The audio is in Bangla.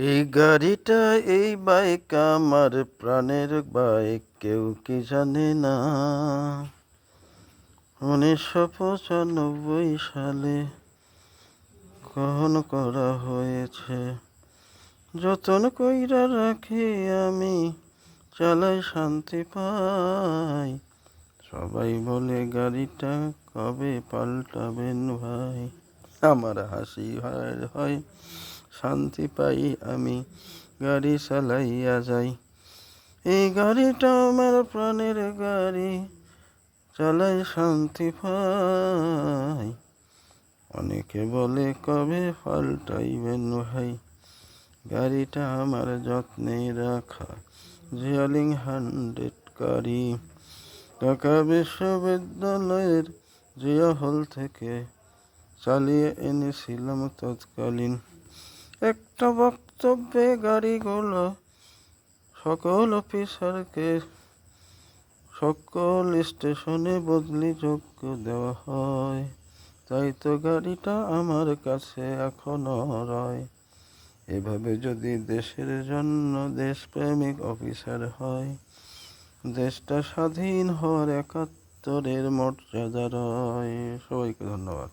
এই গাড়িটা, এই বাইক আমার প্রাণের বাইক, কেউ কি জানে না। 1995 সালে গ্রহণ করা হয়েছে। যতন কইরা রাখি আমি, চালাই শান্তি পাই। সবাই বলে গাড়িটা কবে পাল্টাবেন ভাই। আমার হাসি হয়, শান্তি পাই আমি, গাড়ি চালাইয়া যাই। এই গাড়িটা আমার প্রাণের গাড়ি, চালাই শান্তি পাই। অনেকে বলে কবে পাল্টাইবেন ভাই। গাড়িটা আমার যত্নে রাখা, জিয়ালিং 100 গাড়ি। ঢাকা বিশ্ববিদ্যালয়ের জিয়া হল থেকে চালিয়ে এনেছিলাম তৎকালীন। একটা বক্তব্যে গাড়িগুলো সকল অফিসারকে সকল স্টেশনে বদলি যোগ্য দেওয়া হয়। তাই তো গাড়িটা আমার কাছে এখনো রয়। এভাবে যদি দেশের জন্য দেশপ্রেমিক অফিসার হয়, দেশটা স্বাধীন হওয়ার 71-এর মর্যাদা রয়। সবাইকে ধন্যবাদ।